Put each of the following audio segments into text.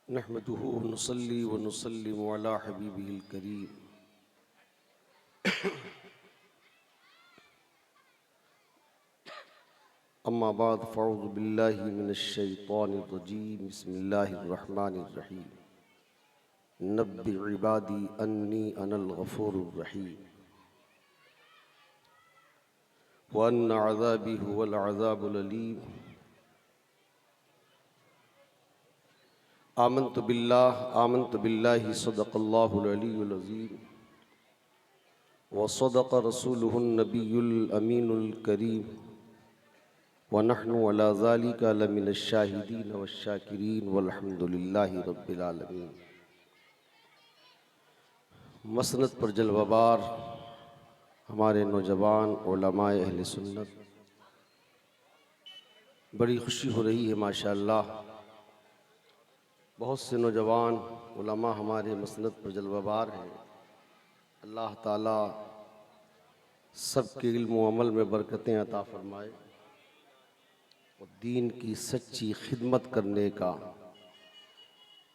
नहमदुहु व नुसल्ली व नुसल्लिमु अला हबीबिहिल करीम। अम्मा बाद फ़अऊज़ु बिल्लाहि मिनश शैतानिर रजीम। बिस्मिल्लाहिर रहमानिर रहीम। नब्बि इबादी अन्नी अनल गफूरुर रहीम व अन्न अज़ाबी हुवल अज़ाबुल अलीम। आमन्तु बिल्लाहि सदक़ल्लाहुल अलीयुल अज़ीम व सदक़ रसूलुहुन नबियुल अमीनुल करीम व नहनु अला ज़ालिका लमिनश शाहिदीन वश्शाकिरीन वल्हम्दुलिल्लाहि रब्बिल आलमीन। मसनद पर जलवाबार हमारे नौजवान उलमाए अहले सुन्नत, बड़ी खुशी हो रही है माशाअल्लाह। बहुत से नौजवान उलमा हमारे मसनद पर जलवाबार हैं। अल्लाह ताला सबके इल्म व अमल में बरकतें अता फरमाए और दीन की सच्ची खिदमत करने का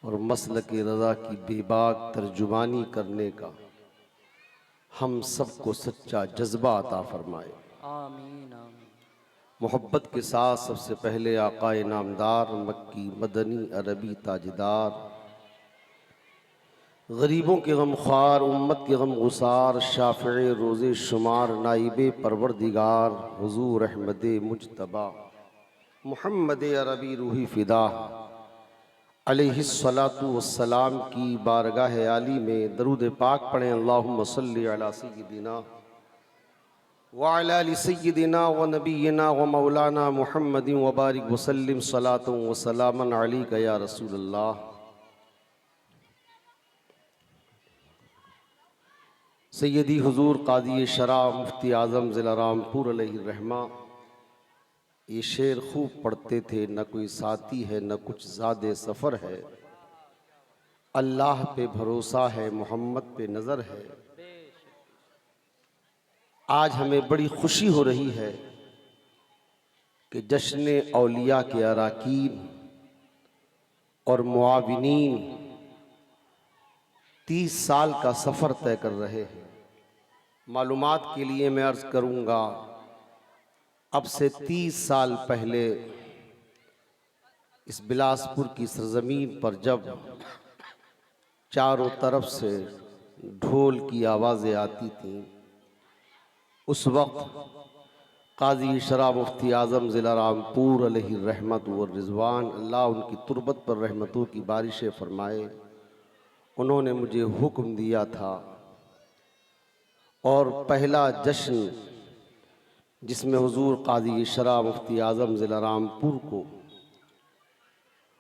और मसलक रज़ा की बेबाक तर्जुमानी करने का हम सबको सच्चा जज्बा अता फरमाए। आमीन आमीन। मोहब्बत के साथ सबसे पहले आकाए नामदार मक्की मदनी अरबी ताजदार, गरीबों के गम ख्वार उम्मत के गम गुसार, शाफ़िए रोज़े शुमार नाइबे परवरदिगार हुज़ूर अहमद मुजतबा मुहम्मद अरबी रूही फ़िदा अलैहिस्सलातु वस्सलाम की बारगाह आली में दरूद पाक पढ़ें। अल्लाहुम्मा सल्लि अला सय्यिदिना व अला आलि सय्यिदिना व नबिय्यिना व मौलाना मुहम्मदिन व बारिक व सल्लिम सलातन व सलामन अलैका या रसूलल्लाह। सैयदी हुजूर काज़ी शरा मुफ्ती आज़म ज़िला रामपुर अलैहिर्रहमा ये शेर खूब पढ़ते थे। न कोई साथी है न कुछ ज़ादे सफ़र है, अल्लाह पे भरोसा है मोहम्मद पे नज़र है। आज हमें बड़ी खुशी हो रही है कि जश्न औलिया के अराकीन और मुआविनीन 30 साल का सफ़र तय कर रहे हैं। मालूमात के लिए मैं अर्ज़ करूँगा, अब से 30 साल पहले इस बिलासपुर की सरज़मीन पर जब चारों तरफ से ढोल की आवाज़ें आती थीं, उस वक्त काज़ी शरा मुफ्ती आज़म ज़िला रामपुर अलैहिर्रहमत व रिज़वान, अल्लाह उनकी तुरबत पर रहमतों की बारिशें फरमाए, उन्होंने मुझे हुक्म दिया था और पहला जश्न जिसमें हुजूर काज़ी शरा मुफ्ती आज़म ज़िला रामपुर को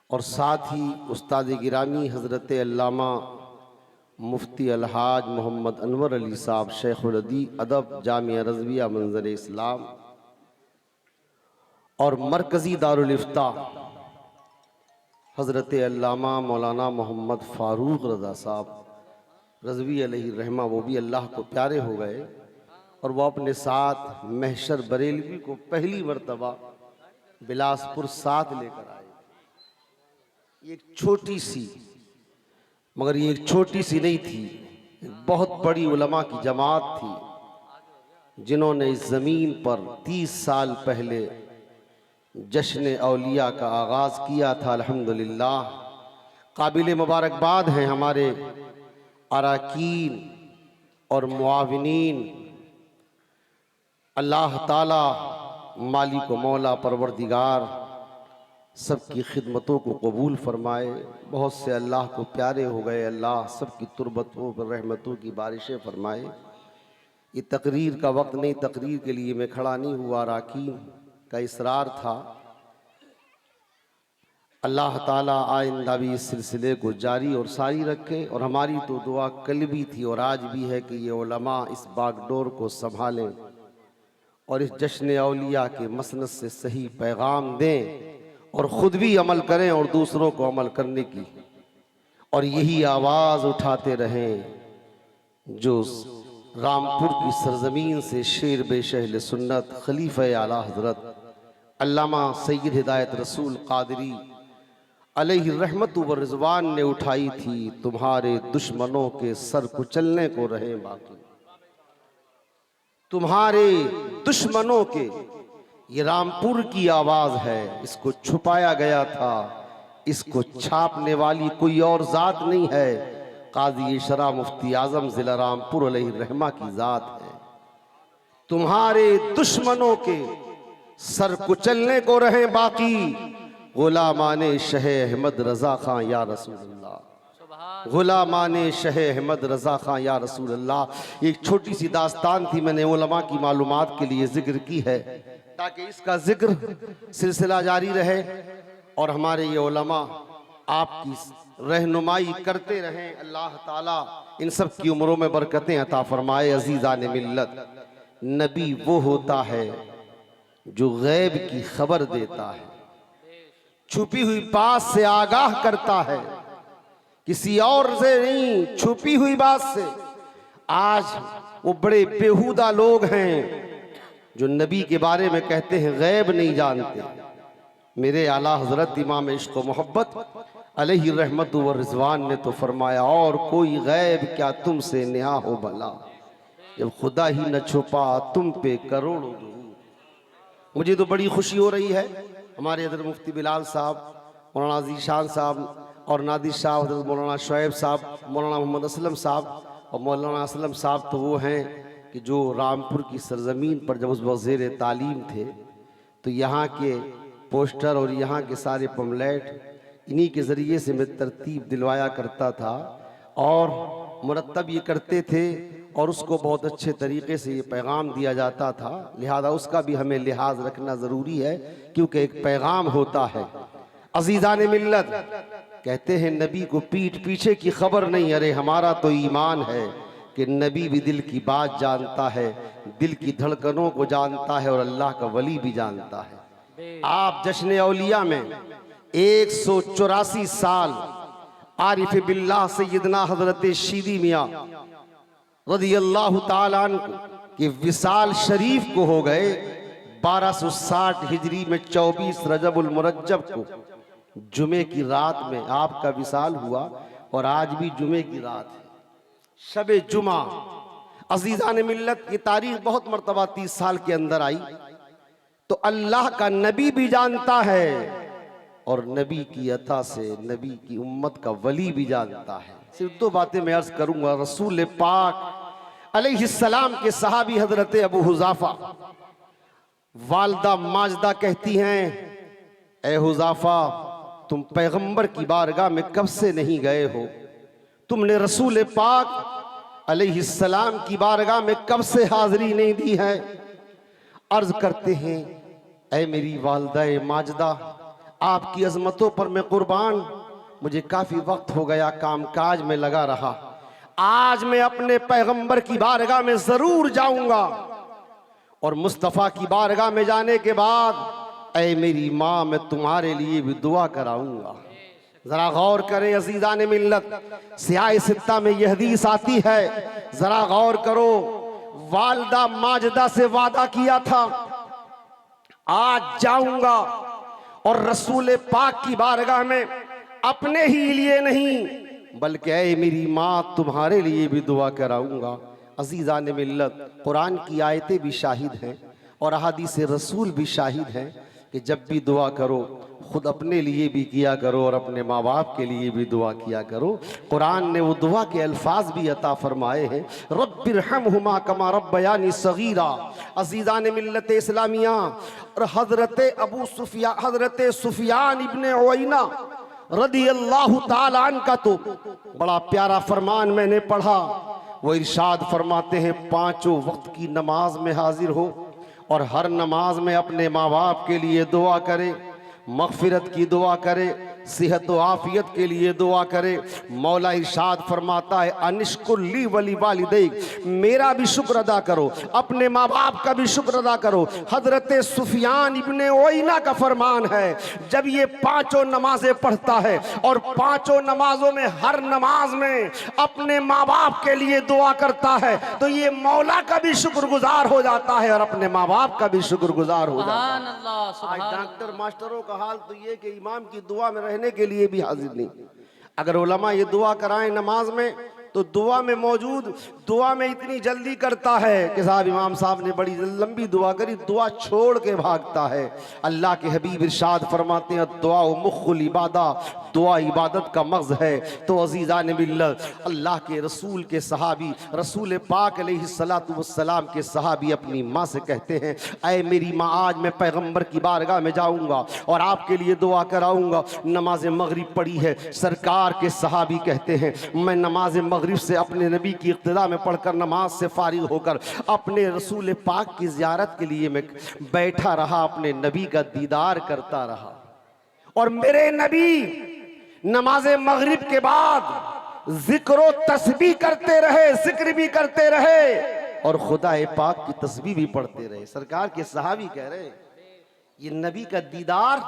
और साथ ही उस्ताद गिरामी हज़रत अल्लामा मुफ्ती अलहाज मोहम्मद अनवर अली साहब शेखुल अदब जामिया रज़विया मंज़र इस्लाम और मरकज़ी दारुल इफ्ता हज़रत अल्लामा मौलाना मोहम्मद फ़ारूक रज़ा साहब रज़वी अलैहिर्रहमा, वो भी अल्लाह को प्यारे हो गए और वो अपने साथ महशर बरेलवी को पहली मर्तबा बिलासपुर साथ लेकर आए। ये एक छोटी सी, मगर ये एक छोटी सी नहीं थी, एक बहुत बड़ी उलमा की जमात थी जिन्होंने इस ज़मीन पर 30 साल पहले जश्न औलिया का आगाज़ किया था। अल्हम्दुलिल्लाह, काबिल मुबारकबाद हैं हमारे अराकीन और मुआविनीन। अल्लाह ताला मालिक व मौला परवरदिगार सबकी खिदमतों को कबूल फरमाए। बहुत से अल्लाह को प्यारे हो गए, अल्लाह सबकी तुरबतों पर रहमतों की बारिशें फरमाए। ये तकरीर का वक्त नहीं, तकरीर के लिए मैं खड़ा नहीं हुआ, अराकीन का इसरार था। अल्लाह ताला आइंदा भी इस सिलसिले को जारी और सारी रखे और हमारी तो दुआ कल भी थी और आज भी है कि ये उलमा इस बागडोर को संभालें और इस जश्न औलिया के मसनद से सही पैगाम दें और ख़ुद भी अमल करें और दूसरों को अमल करने की, और यही आवाज़ उठाते रहें जो रामपुर की सरज़मीन से शेर बेशहल सुन्नत खलीफ़ा आला हज़रत अल्लामा सैयद हिदायत रसूल क़ादरी अलैहि रहमत व रिजवान ने उठाई थी, तुम्हारे दुश्मनों के सर कुचलने को रहे बाकी। तुम्हारे दुश्मनों के, ये रामपुर की आवाज है, इसको छुपाया गया था, इसको छापने वाली कोई और जात नहीं है, काजी शरा मुफ्ती आजम जिला रामपुर अलैहि रहमा की जात है। तुम्हारे दुश्मनों के सर कुचलने को रहे बाकी, गुलामाने शह अहमद रजा खां या रसूल अल्लाह, गुलामाने शह अहमद रजा खां या रसूल अल्लाह। एक छोटी सी दास्तान थी, मैंने उलमा की मालूमात के लिए जिक्र की है ताकि इसका जिक्र सिलसिला जारी रहे और हमारे ये उलमा आपकी रहनुमाई करते रहें। अल्लाह ताला इन सब की उम्रों में बरकतें अता फरमाए। अजीज़ान मिल्लत, नबी वो होता है जो गैब की खबर देता है, छुपी हुई बात से आगाह करता है, किसी और से नहीं, छुपी हुई बात से। आज वो बड़े बेहुदा लोग हैं जो नबी के बारे में कहते हैं गैब नहीं जानते। मेरे आला हजरत इमाम इश्क व मोहब्बत अलैहि रहमत व रिजवान ने तो फरमाया, और कोई गैब क्या तुमसे नेहा हो भला, जब खुदा ही न छुपा तुम पे करोड़ों दुरूद। मुझे तो बड़ी खुशी हो रही है, हमारे हजरत मुफ्ती बिलाल साहब, मौलाना जीशान साहब और नादिर साहब, हजरत मौलाना शुएब साहब, मौलाना मोहम्मद असलम साहब और मौलाना असलम साहब तो वो हैं कि जो रामपुर की सरजमीन पर जब उस वक्त ज़ेर तालीम थे तो यहाँ के पोस्टर और यहाँ के सारे पम्पलेट इन्हीं के ज़रिए से मैं तरतीब दिलवाया करता था और मुरतब ये करते थे और उसको बहुत अच्छे तरीके से ये पैगाम दिया जाता था। लिहाजा उसका भी हमें लिहाज रखना ज़रूरी है क्योंकि एक पैगाम होता है। अजीज़ान मिल्लत, कहते हैं नबी को पीठ पीछे की खबर नहीं, अरे हमारा तो ईमान है कि नबी भी दिल की बात जानता है, दिल की धड़कनों को जानता है और अल्लाह का वली भी जानता है। आप जश्न औलिया में 184 साल आरिफ बिल्लाह सैयदना हजरत शीदी मियाँ रज़ियल्लाहु ताला अन्हु के विसाल शरीफ को हो गए 1260 हिजरी में 24 रजबुल मुरज्जब को जुमे की रात में आपका विसाल हुआ और आज भी जुमे की रात है, शबे जुमा। अजीज़ान मिल्लत, की तारीख बहुत मर्तबा 30 साल के अंदर आई तो अल्लाह का नबी भी जानता है और नबी की अता से नबी की उम्मत का वली भी जानता है। सिर्फ दो बातें मैं अर्ज करूंगा। रसूल पाक अलैहिस्सलाम के सहाबी हजरत अबू हुज़ाफा, वालदा माजदा कहती हैं, ए हुज़ाफा तुम पैगंबर की बारगाह में कब से नहीं गए हो, तुमने रसूल पाक अलैहिस्सलाम की बारगाह में कब से हाजिरी नहीं दी है। अर्ज करते हैं, ऐ मेरी वालदा माजदा, आपकी अजमतों पर मैं कुर्बान, मुझे काफी वक्त हो गया काम काज में लगा रहा, आज मैं अपने पैगंबर की बारगाह में जरूर जाऊंगा और मुस्तफ़ा की बारगाह में जाने के बाद ऐ मेरी माँ मैं तुम्हारे लिए भी दुआ कराऊंगा। जरा गौर करें अज़ीज़ान मिल्लत, सियाह सित्ता में यह हदीस आती है, जरा गौर करो। वालदा माजदा से वादा किया था आज जाऊंगा और रसूल पाक की बारगाह में अपने ही लिए नहीं बल्कि ऐ मेरी माँ तुम्हारे लिए भी दुआ कराऊंगा। अज़ीज़ान मिल्लत, कुरान की आयतें भी शाहिद हैं और अहादीस रसूल भी शाहिद हैं कि जब भी दुआ करो खुद अपने लिए भी किया करो और अपने माँ बाप के लिए भी दुआ किया करो। कुरान ने वो दुआ के अल्फाज भी अता फरमाए हैं, रब्बिरहमहुमा कमा रब्बयानी सगीरा। अज़ीज़ान मिल्लत इस्लामिया, और हज़रत सुफियान इब्ने उयैना रज़ियल्लाहु ताला अन्हु का तो बड़ा प्यारा फरमान मैंने पढ़ा। वो इरशाद फरमाते हैं, पांचों वक्त की नमाज में हाजिर हो और हर नमाज में अपने माँ बाप के लिए दुआ करे, मग़फ़िरत की दुआ करे, सेहत व आफियत के लिए दुआ करे। मौला इरशाद फरमाता है, अनिश्कुल्ली वली वालिदैक, मेरा भी शुक्र अदा करो, अपने माँ बाप का भी शुक्र अदा करो। हजरत सुफियान इब्ने उयैना का फरमान है, जब ये पांचों नमाजें पढ़ता है और पांचों नमाजों में हर नमाज में अपने माँ बाप के लिए दुआ करता है तो ये मौला का भी शुक्रगुजार हो जाता है और अपने माँ बाप का भी शुक्रगुजार हो जाता है। आज डॉक्टर मास्टरों का हाल तो ये कि इमाम की दुआ में कहने के लिए भी हाजिर नहीं। अगर उलमा ये दुआ कराएं नमाज में तो दुआ में मौजूद, दुआ में इतनी जल्दी करता है कि साहब इमाम साहब ने बड़ी लंबी दुआ करी, दुआ छोड़ के भागता है। अल्लाह के हबीब इरशाद फरमाते हैं दुआ मुख्खुल इबादा, दुआ इबादत का मग़ज़ है। तो अज़ीज़ान मिल्लत, अल्लाह के रसूल के सहाबी रसूल पाक अलैहिस्सलातु वस्सलाम के सहाबी अपनी माँ से कहते हैं, ऐ मेरी माँ, आज मैं पैगम्बर की बारगाह में जाऊँगा और आपके लिए दुआ कराऊँगा। नमाज मगरिब पढ़ी है। सरकार के सहाबी कहते हैं, मैं नमाज मगरिब से अपने नबी की इक़्तिदा में पढ़कर नमाज से फारिग होकर अपने रसूल पाक की ज़ियारत के लिए मैं बैठा रहा, अपने नबी का दीदार करता रहा। और मेरे नबी नमाज मगरिब के बाद जिक्र तस्बीह करते रहे, जिक्र भी करते रहे और खुदा पाक की तस्बीह भी पढ़ते रहे। सरकार के सहाबी कह रहे, ये नबी का दीदार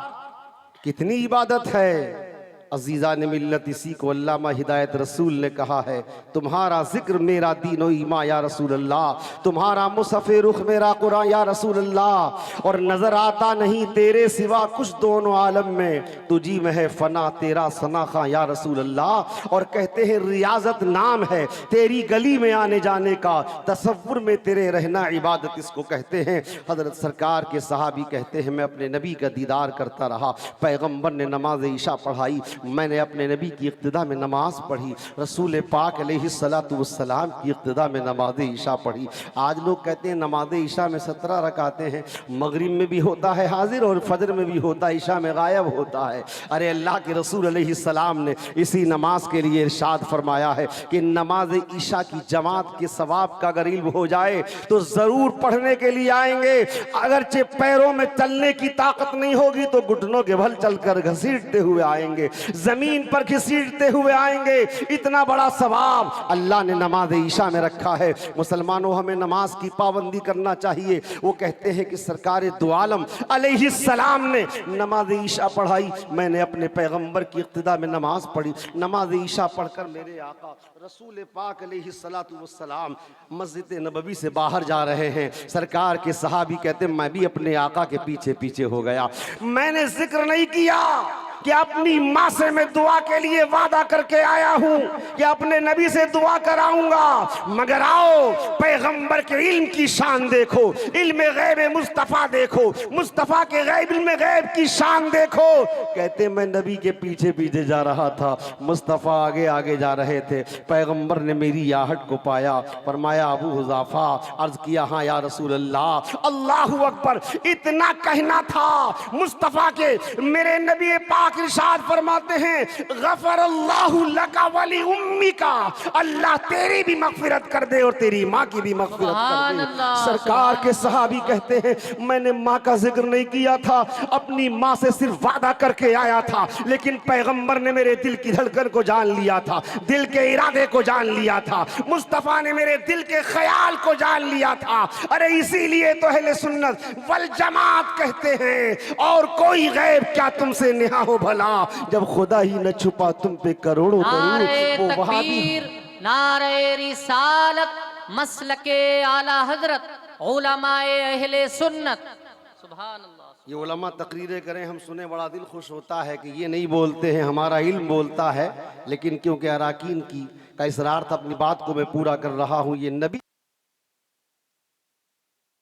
कितनी इबादत है। अजीज़ा ने मिल्लत, इसी को अल्लामा हिदायत रसूल ने कहा है, तुम्हारा जिक्र मेरा दीन व ईमान या रसूल अल्लाह, तुम्हारा मुसफ़े रुख मेरा कुरान या रसूल अल्लाह। और नजर आता नहीं तेरे सिवा कुछ दोनों आलम में, तुझी में है फना तेरा सना खां या रसूल अल्लाह। और कहते हैं रियाजत नाम है तेरी गली में आने जाने का, तसव्वुर में तेरे रहना इबादत इसको कहते हैं। हजरत सरकार के सहाबी कहते हैं, मैं अपने नबी का दीदार करता रहा। पैगम्बर ने नमाज ईशा पढ़ाई, मैंने अपने नबी की इक़्तिदा में नमाज पढ़ी। रसूल पाक अलैहिस्सलातु वस्सलाम की इक़्तिदा में नमाज ईशा पढ़ी। आज लोग कहते हैं नमाज ईशा में 17 रकातें हैं, मगरिब में भी होता है हाजिर और फजर में भी होता है, ईशा में गायब होता है। अरे अल्लाह के रसूल अलैहिस्सलाम ने इसी नमाज के लिए इरशाद फरमाया है कि नमाज ईशा की जमात के सवाब का अगर इल्म हो जाए तो ज़रूर पढ़ने के लिए आएंगे। अगरचे पैरों में चलने की ताकत नहीं होगी तो घुटनों के बल चलकर घसीटते हुए आएंगे, जमीन पर घसीटते हुए आएंगे। इतना बड़ा सवाब अल्लाह ने नमाज ईशा में रखा है। मुसलमानों, हमें नमाज की पाबंदी करना चाहिए। वो कहते हैं कि सरकार दो आलम अलैहिस्सलाम ने नमाज ईशा पढ़ाई, मैंने अपने पैगंबर की इक़्तिदा में नमाज पढ़ी। नमाज ईशा पढ़कर मेरे आका रसूल पाक अलैहिस्सलातु वस्सलाम मस्जिद नबवी से बाहर जा रहे हैं। सरकार के सहाबी कहते हैं, मैं भी अपने आका के पीछे पीछे हो गया। मैंने जिक्र नहीं किया कि अपनी माँ से मैं दुआ के लिए वादा करके आया हूँ कि अपने नबी से दुआ कराऊंगा, मगर आओ पैगंबर के इल्म की शान देखो, इल्म गैब मुस्तफ़ा देखो, मुस्तफ़ा के गैब इल्म गैब की शान देखो। कहते मैं नबी के पीछे पीछे जा रहा था, मुस्तफ़ा आगे आगे जा रहे थे। पैगंबर ने मेरी आहट को पाया, फरमाया अबू हुज़ाफा, अर्ज किया हाँ या रसूल अल्लाह। अल्लाहु अकबर, इतना कहना था मुस्तफ़ा के, मेरे नबी पाक इरशाद फरमाते हैं, गफर अल्लाहु लका वली उम्मी का, अल्लाह तेरी भी मगफिरत कर दे और तेरी माँ की भी मगफिरत कर दे। सरकार के सहाबी कहते हैं, मैंने माँ का जिक्र नहीं किया था, अपनी माँ से सिर्फ वादा करके आया था, लेकिन पैगंबर ने मेरे दिल की धड़कन को जान लिया था, दिल के इरादे को जान लिया था, मुस्तफ़ा ने मेरे दिल के ख्याल को जान लिया था। अरे इसीलिए तो अहले सुन्नत वल जमात कहते हैं, और कोई गैब क्या तुमसे नेहा हो भला, जब खुदा ही न छुपा तुम पे करोड़ों दरूद। वो वहाबी नारे रिसालत मसलके आला हजरत उलमाए अहले सुन्नत। सुभान अल्लाह। ये उलमा तकरीरें करें, हम सुने, बड़ा दिल खुश होता है कि ये नहीं बोलते हैं, हमारा इल्म बोलता है। लेकिन क्योंकि अराकीन की का इसरार था, अपनी बात को मैं पूरा कर रहा हूँ। ये नबी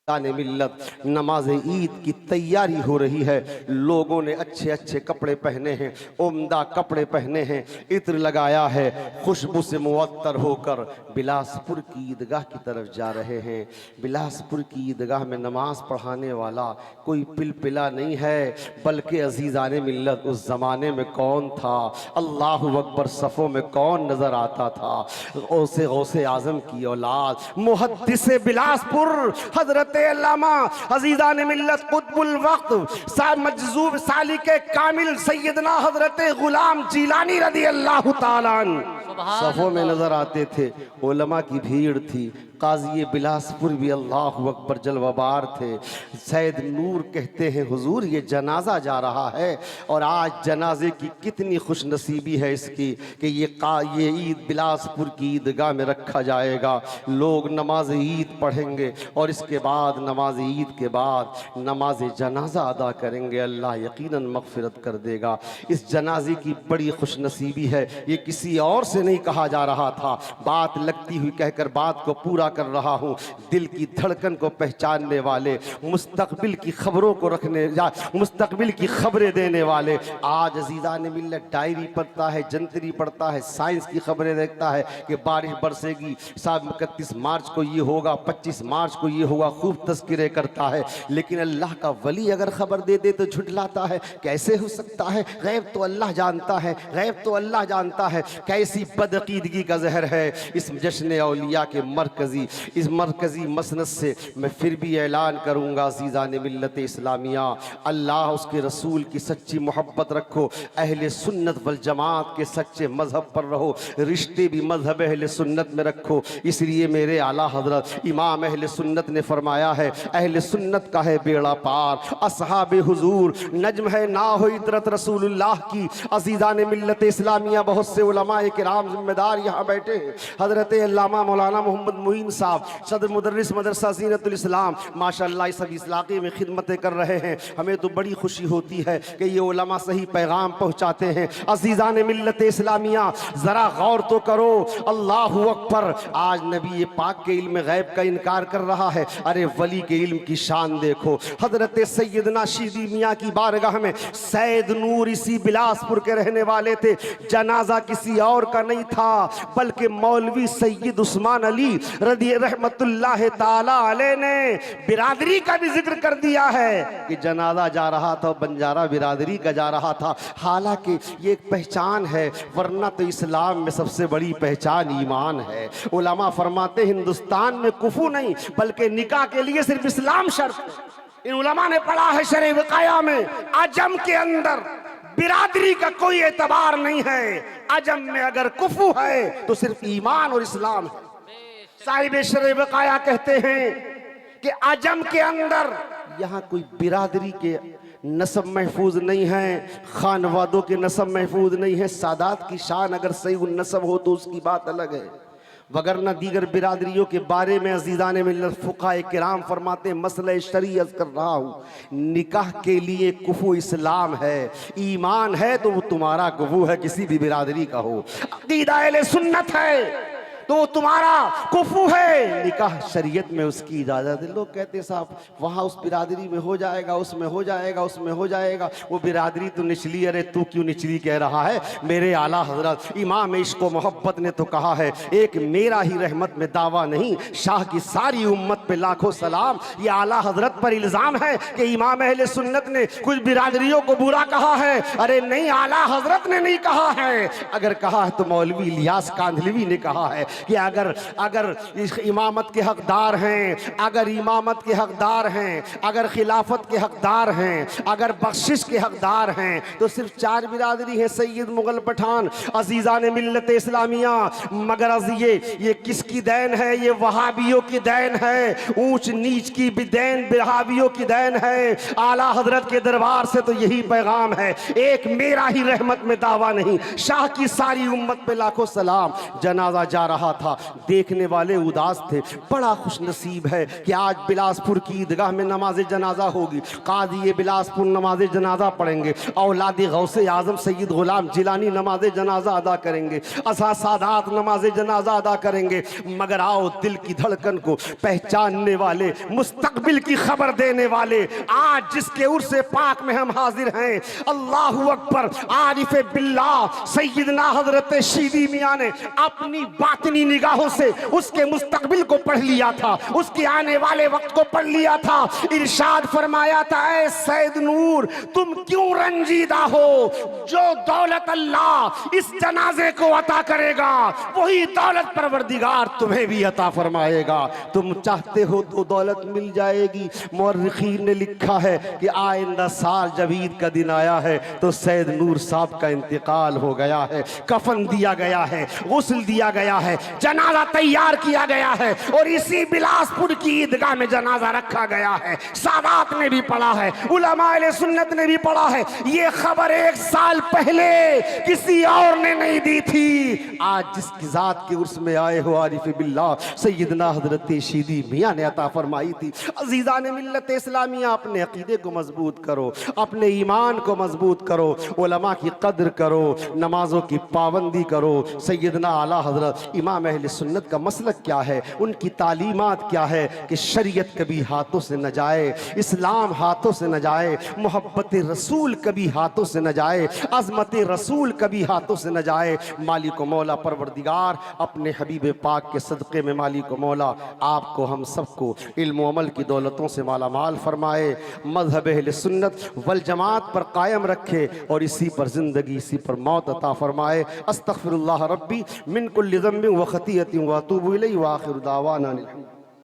मिल्लत नमाज ईद की तैयारी हो रही है। लोगों ने अच्छे अच्छे कपड़े पहने हैं, उम्दा कपड़े पहने हैं, इत्र लगाया है, खुशबू से मुअत्तर होकर बिलासपुर की ईदगाह की तरफ जा रहे हैं। बिलासपुर की ईदगाह में नमाज पढ़ाने वाला कोई पिलपिला नहीं है, बल्कि अजीज़ान मिल्लत उस ज़माने में कौन था, अल्लाहु अकबर, सफ़ों में कौन नज़र आता था, गौसे आज़म की औलाद मुहद्दिस बिलासपुर हज़रत अल्लामा अज़ीज़ान मिल्लत कुतुबुल वक्त मजज़ूब सालिक कामिल सैयदना हज़रत गुलाम जीलानी रज़ी अल्लाह ताला अन्हु सफ़ों में नजर आते थे। उलमा की भीड़ थी, काजी बिलासपुर भी अल्लाह अकबर जलवाबार थे। सैयद नूर कहते हैं हुजूर ये जनाजा जा रहा है और आज जनाजे की कितनी खुश नसीबी है इसकी कि ये ईद बिलासपुर की ईदगाह में रखा जाएगा। लोग नमाज ईद पढ़ेंगे और इसके बाद नमाज ईद के बाद नमाज जनाजा अदा करेंगे। अल्लाह यकीनन मग़फ़िरत कर देगा। इस जनाजे की बड़ी खुश नसीबी है। ये किसी और से नहीं कहा जा रहा था, बात लगती हुई कहकर बात को पूरा कर रहा हूँ। दिल की धड़कन को पहचानने वाले, मुस्तकबिल की खबरों को रखने मुस्तकबिल की खबरें देने वाले। आज अजीज़ान मिल्लत डायरी पढ़ता है, जंतरी पढ़ता है, साइंस की खबरें देखता है कि बारिश बरसेगी, साहब 31 मार्च को ये होगा, 25 मार्च को ये होगा, खूब तस्करे करता है। लेकिन अल्लाह का वली अगर खबर दे दे तो झुठलाता है। कैसे हो सकता है? गैब तो अल्लाह जानता है, गैब तो अल्लाह जानता है। कैसी बदअकीदगी का जहर है इस जश्न औलिया के इस मरकज़ी मसनद से। मैं फिर भी ऐलान करूँगा अज़ीज़ान मिल्लत इस्लामिया, अल्लाह उसके रसूल की सच्ची मोहब्बत रखो, अहले सुन्नत वल जमात के सच्चे मज़हब पर रहो, रिश्ते भी मज़हब अहले सुन्नत में रखो। इसलिए मेरे आला हज़रत इमाम अहले सुन्नत ने फरमाया है, अहले सुन्नत का है बेड़ा पार, असहाबे हुजूर नज्म है ना हो इतरत रसूलुल्लाह की। अज़ीज़ान मिल्लत इस्लामिया बहुत से उलमाए किराम ज़िम्मेदार यहाँ बैठे हैं। हज़रत अल्लामा मौलाना मोहम्मद मुईन साहब सदर मुदर्रिस मदरसा ज़ीनतुल इस्लाम माशाअल्लाह इस इलाके में खिदमतें कर रहे हैं। हमें तो बड़ी खुशी होती है कि ये उलमा सही पैगाम पहुँचाते हैं। अज़ीज़ान मिल्लत इस्लामिया ज़रा गौर तो करो, अल्लाह अकबर। आज नबी पाक के इल्म गैब का इनकार कर रहा है। अरे वली के इल्म की शान देखो। हज़रत सैयदना शीदी मियाँ की बारगाह में सैयद नूर इसी बिलासपुर के रहने वाले थे। जनाजा किसी और का नहीं था बल्कि मौलवी सैयद उस्मान अली रदी रहमतुल्लाह ताला अलैह ने बिरादरी का भी जिक्र कर दिया है कि जनाजा जा रहा था, बंजारा बिरादरी का जा रहा था। हालांकि ये एक पहचान है, वरना तो इस्लाम में सबसे बड़ी पहचान ईमान है। उलमा फरमाते हिंदुस्तान में कुफू नहीं बल्कि निकाह के लिए सिर्फ इस्लाम शर्त है। इन उलमा ने पढ़ा है शरअ वक़ाया में, अजम के अंदर बिरादरी का कोई एतबार नहीं है। अजम में अगर कुफू है तो सिर्फ ईमान और इस्लाम है। साहिब शरअ वक़ाया कहते हैं कि अजम के अंदर यहाँ कोई बिरादरी के नसब महफूज नहीं है, खानवादों के नसब महफूज नहीं है। सादात की शान अगर सही नसब हो तो उसकी बात अलग है, वगरना दीगर बिरादरियों के बारे में अजीज़ान मिल्लत फुक़हा किराम फरमाते मसला शरीयत कर रहा हूँ। निकाह के लिए कुफू इस्लाम है, ईमान है तो वो तुम्हारा कुफू है, किसी भी बिरादरी का हो। अक़ीदा अहले सुन्नत है तो वो तुम्हारा कुफू है। निकाह शरीयत में उसकी इजाज़त है। लोग कहते साहब वहाँ उस बिरादरी में हो जाएगा, उसमें हो जाएगा, उसमें हो जाएगा। वो बिरादरी तो निचली, अरे तू क्यों निचली कह रहा है? मेरे आला हजरत इमाम इश्क़ व मोहब्बत ने तो कहा है, एक मेरा ही रहमत में दावा नहीं, शाह की सारी उम्मत पे लाखों सलाम। ये आला हजरत पर इल्ज़ाम है कि इमाम अहले सुन्नत ने कुछ बिरादरियों को बुरा कहा है। अरे नहीं, आला हजरत ने नहीं कहा है। अगर कहा है तो मौलवी इलियास कांधलवी ने कहा है कि अगर इस इमामत के हकदार हैं, अगर इमामत के हकदार हैं, अगर खिलाफत के हकदार हैं, अगर बख्शिश के हकदार हैं तो सिर्फ 4 बिरादरी है, सैयद, मुगल, पठान, अजीज़ान मिल्लत इस्लामिया। मगर ये किसकी देन है? ये वहाबियों की देन है। ऊंच नीच की भी देन वहाबियों की देन है। आला हजरत के दरबार से तो यही पैगाम है, एक मेरा ही रहमत में दावा नहीं, शाह की सारी उम्मत पे लाखों सलाम। जनाजा जा रहा था, देखने वाले उदास थे। बड़ा खुश नसीब है कि आज बिलासपुर की ईदगाह में नमाज जनाजा होगी। काजी बिलासपुर नमाज जनाजा पढ़ेंगे, औलाद गौसे आजम सैयद गुलाम जिलानी नमाज जनाजा अदा करेंगे, असा सादात नमाज जनाजा अदा करेंगे। मगर आओ दिल की धड़कन को पहचानने वाले, मुस्तकबिल की खबर देने वाले, आज जिसके उर्से पाक में हम हाजिर हैं, अल्लाहु अकबर, आरिफ बिल्लाह सैयदना हजरत शीदी मियाँ ने अपनी बातनी निगाहों से उसके मुस्तकबिल को पढ़ लिया था, उसके आने वाले वक्त को पढ़ लिया था। इरशाद फरमाया था, ऐ सैयद नूर तुम क्यों रंजीदा हो? जो दौलत अल्लाह इस जनाजे को अता करेगा वही दौलत परवरदिगार तुम्हें भी अता फरमाएगा। तुम चाहते हो तो दौलत मिल जाएगी। मुअर्रिखीन ने लिखा है कि आइंदा साल जब ईद का दिन आया है तो सैयद नूर साहब का इंतकाल हो गया है, कफन दिया गया है, गुस्ल दिया गया है, जनाजा तैयार किया गया है और इसी बिलासपुर की ईदगाह में जनाजा रखा गया है। सादात ने भी पढ़ा है, उलमा अहले सुन्नत ने भी पढ़ा है। ये खबर 1 साल पहले किसी और ने नहीं दी थी। आज जिसकी जात के उर्स में आए हो आरिफ बिल्लाह सैयदना हजरत शीदी मियां ने अता फरमाई थी। अजीजा ने मिल्लत इस्लामिया, अपने अकीदे को मजबूत करो, अपने ईमान को मजबूत करो, उलमा की कद्र करो, नमाजों की पाबंदी करो। सैयदना आला हजरत इमाम अहले सुन्नत का मसलक क्या है, उनकी तालीमात क्या है कि शरीयत कभी हाथों से न जाए, इस्लाम हाथों से न जाए, मोहब्बत रसूल कभी हाथों से न जाए, अज़मत रसूल कभी हाथों से न जाए। मालिक मौला परवरदिगार अपने हबीब पाक के सदक़े में मालिक मौला आपको हम सबको इल्म अमल की दौलतों से माला माल फरमाए, मज़हब अहले सुन्नत वल जमात पर कायम रखे और इसी पर ज़िंदगी, इसी पर मौत अता फरमाए। अस्तग़फिरुल्लाह रब्बी मिन कुल्लि ज़ंबिन व ख़तीअतिन व अतूबु इलैहि व आखिरु दावाना।